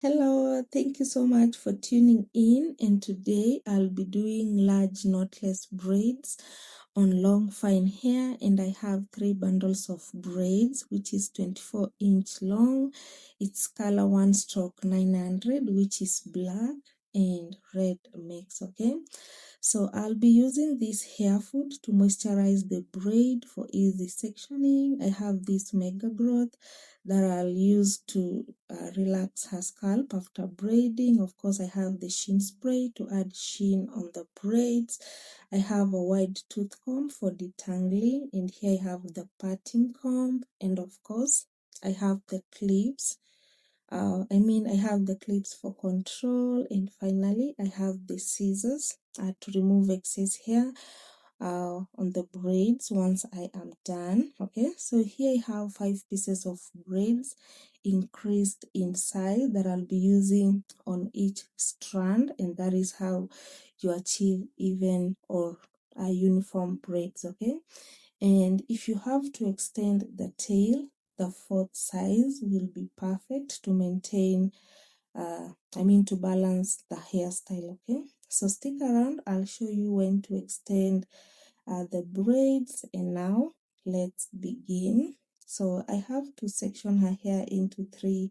Hello, thank you so much for tuning in, and today I'll be doing large knotless braids on long fine hair, and I have 3 bundles of braids which is 24-inch long. It's color 1/900, which is black and red mix. Okay, so I'll be using this hair food to moisturize the braid for easy sectioning. I have this mega growth that I'll use to relax her scalp after braiding. Of course, I have the sheen spray to add sheen on the braids. I have a wide tooth comb for detangling, and here I have the parting comb, and of course I have the clips. I have the clips for control, and finally I have the scissors to remove excess hair on the braids once I am done. Okay, so here I have 5 pieces of braids increased in size that I'll be using on each strand, and that is how you achieve even or uniform braids. Okay, and if you have to extend the tail, the 4th size will be perfect to maintain to balance the hairstyle. Okay, so stick around, I'll show you when to extend the braids. And now let's begin. So I have to section her hair into 3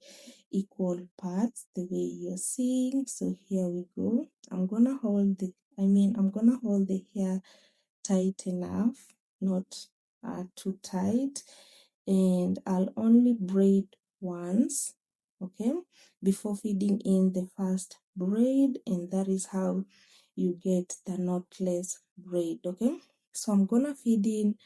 equal parts the way you're seeing. So here we go. I'm gonna hold the hair tight enough, not too tight, and I'll only braid once, okay, before feeding in the first braid, and that is how you get the knotless braid. Okay, so I'm gonna feed in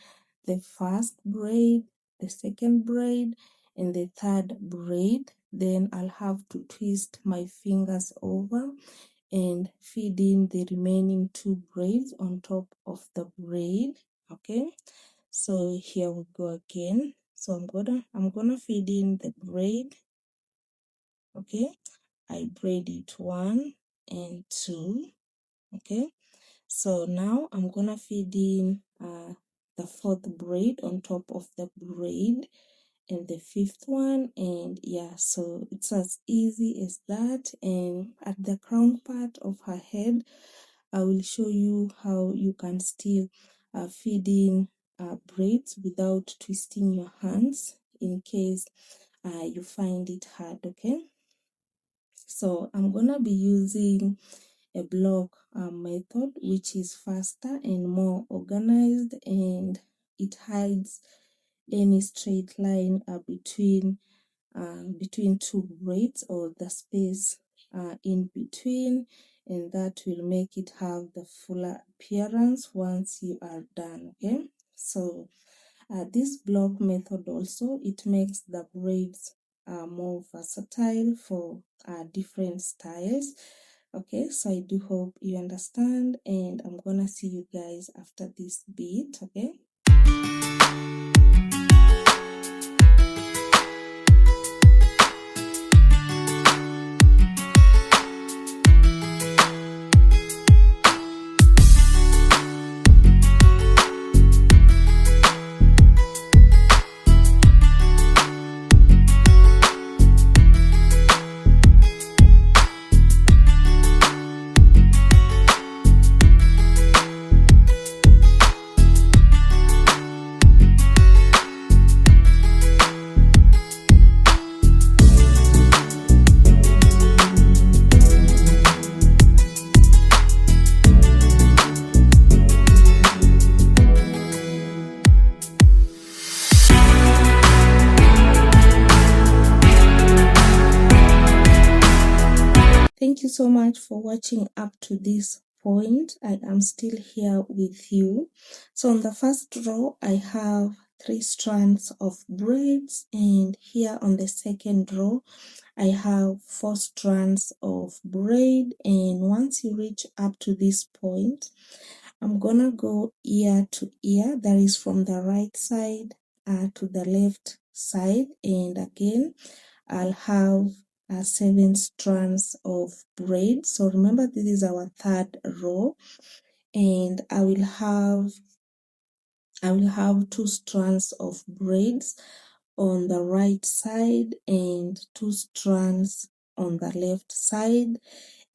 the first braid, the second braid, and the third braid. Then I'll have to twist my fingers over and feed in the remaining 2 braids on top of the braid. Okay, so here we go again. So I'm gonna feed in the braid. Okay, I braid it 1 and 2. Okay, so now I'm gonna feed in the 4th braid on top of the braid and the 5th one, and yeah, so it's as easy as that. And at the crown part of her head, I will show you how you can still feed in braids without twisting your hands in case you find it hard. Okay, so I'm gonna be using a block method, which is faster and more organized, and it hides any straight line between 2 braids or the space in between, and that will make it have the fuller appearance once you are done. Okay, so this block method also, it makes the braids more versatile for different styles. Okay, so I do hope you understand, and I'm gonna see you guys after this bit. Okay. Thank you so much for watching up to this point. I am still here with you. So on the first row, I have 3 strands of braids, and here on the second row, I have 4 strands of braid. And once you reach up to this point, I'm gonna go ear to ear, that is from the right side to the left side, and again I'll have 7 strands of braid. So remember, this is our 3rd row, and I will have 2 strands of braids on the right side and 2 strands on the left side,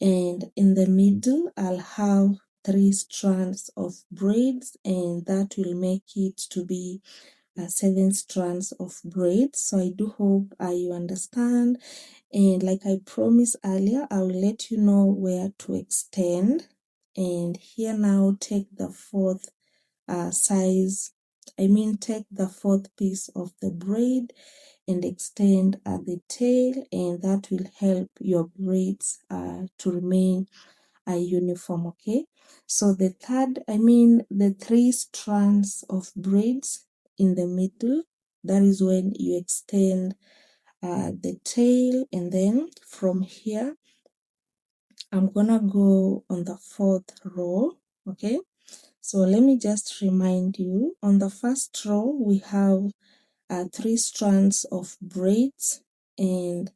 and in the middle I'll have 3 strands of braids, and that will make it to be 7 strands of braids. So I do hope you understand, and like I promised earlier, I will let you know where to extend. And here now, take the fourth take the fourth piece of the braid and extend at the tail, and that will help your braids to remain uniform. Okay, so the 3 strands of braids in the middle, that is when you extend the tail, and then from here I'm gonna go on the 4th row. Okay, so let me just remind you, on the first row we have 3 strands of braids, and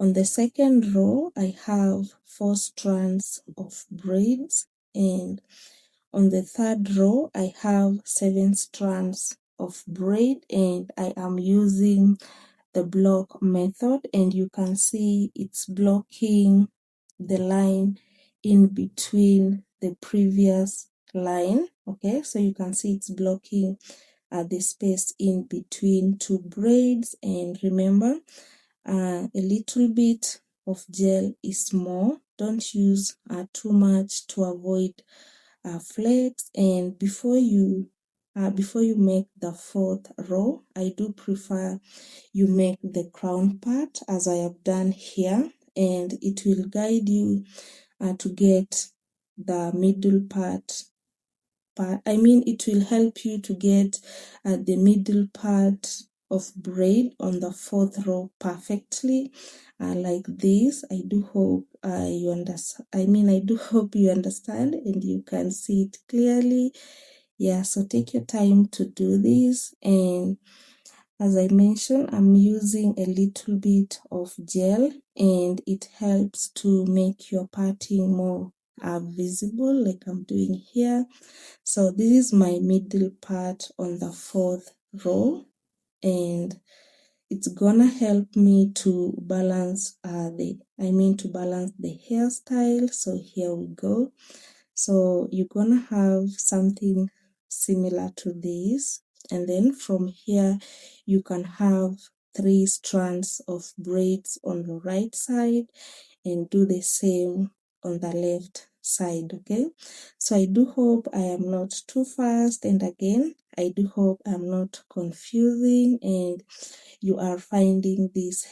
on the second row I have 4 strands of braids, and on the third row I have 7 strands of braid, and I am using the block method, and you can see it's blocking the line in between the previous line. Okay, so you can see it's blocking the space in between 2 braids, and remember, a little bit of gel is more. Don't use too much to avoid flakes. And before you make the 4th row, I do prefer you make the crown part as I have done here, and it will guide you to get the middle part. It will help you to get the middle part of braid on the 4th row perfectly, like this. I do hope you understand. I do hope you understand and you can see it clearly. Yeah, so take your time to do this, and as I mentioned, I'm using a little bit of gel, and it helps to make your parting more visible, like I'm doing here. So this is my middle part on the 4th row, and it's gonna help me to balance the hairstyle. So here we go. So you're gonna have something similar to this, and then from here you can have 3 strands of braids on the right side and do the same on the left side. Okay, so I do hope I am not too fast, and again I do hope I'm not confusing and you are finding this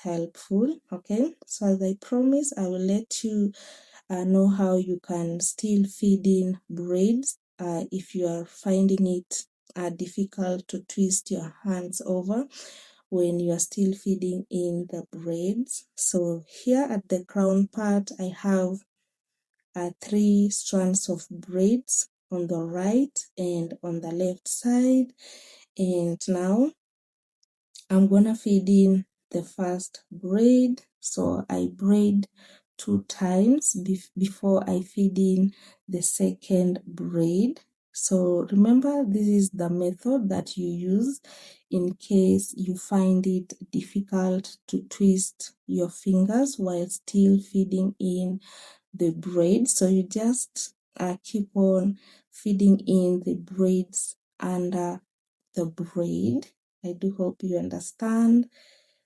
helpful. Okay, so as I promised, I will let you know how you can still feed in braids if you are finding it difficult to twist your hands over when you are still feeding in the braids. So here at the crown part, I have 3 strands of braids on the right and on the left side, and now I'm gonna feed in the first braid. So I braid 2 times before I feed in the second braid. So remember, this is the method that you use in case you find it difficult to twist your fingers while still feeding in the braid. So you just keep on feeding in the braids under the braid. I do hope you understand.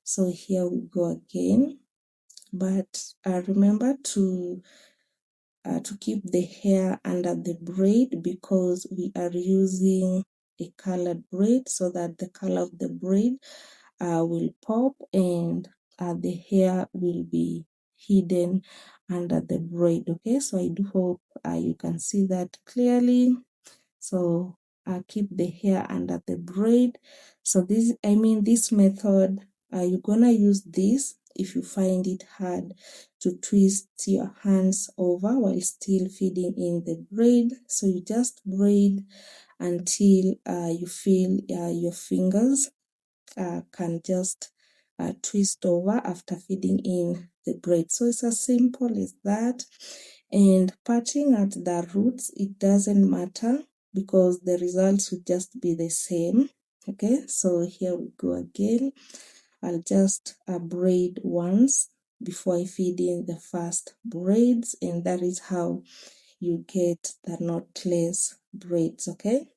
So here we go again, but remember to keep the hair under the braid, because we are using a colored braid, so that the color of the braid will pop and the hair will be hidden under the braid. Okay, so I do hope you can see that clearly. So keep the hair under the braid. So this method, you're gonna use this if you find it hard to twist your hands over while still feeding in the braid. So you just braid until you feel your fingers can just twist over after feeding in the braid. So it's as simple as that. And parting at the roots, it doesn't matter because the results would just be the same. Okay, so here we go again. I'll just braid once before I feed in the first braids, and that is how you get the knotless braids. Okay.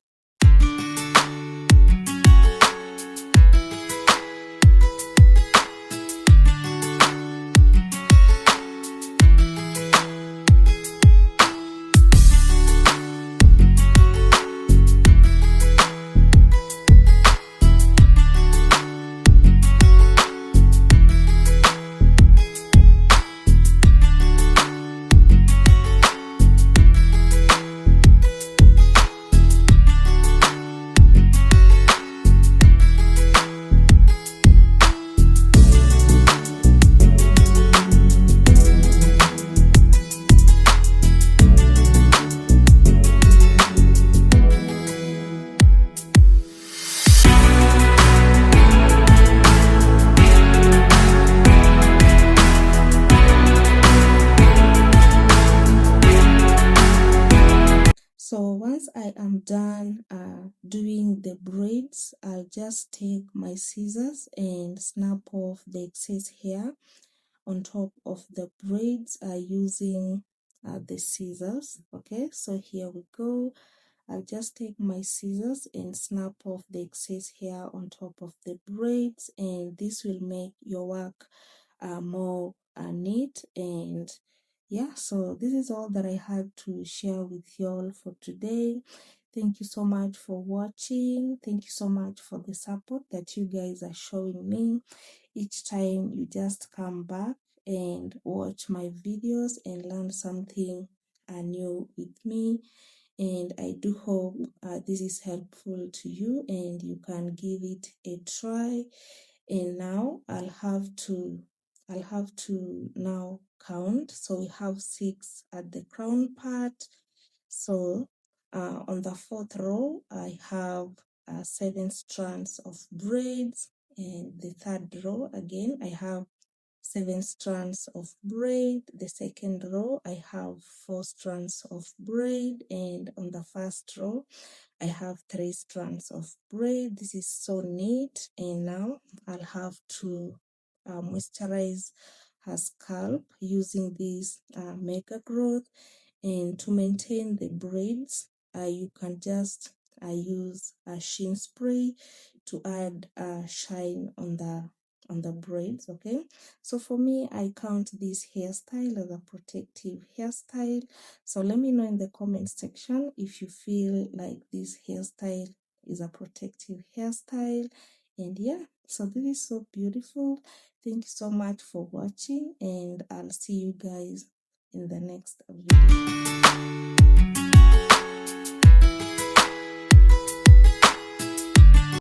So once I am done doing the braids, I'll just take my scissors and snap off the excess hair on top of the braids using the scissors. Okay, so here we go. I'll just take my scissors and snap off the excess hair on top of the braids, and this will make your work more neat. And yeah, so this is all that I had to share with y'all for today. Thank you so much for watching. Thank you so much for the support that you guys are showing me each time you just come back and watch my videos and learn something new with me. And I do hope this is helpful to you and you can give it a try. And now I'll have to now count. So we have 6 at the crown part. So on the 4th row I have 7 strands of braids, and the 3rd row again I have 7 strands of braid. The 2nd row I have 4 strands of braid, and on the 1st row I have 3 strands of braid. This is so neat. And now I'll have to moisturize her scalp using this mega growth. And to maintain the braids, you can just use a sheen spray to add shine on the braids. Okay, so for me, I count this hairstyle as a protective hairstyle. So let me know in the comment section if you feel like this hairstyle is a protective hairstyle. And yeah, so this is so beautiful. Thank you so much for watching, and I'll see you guys in the next video.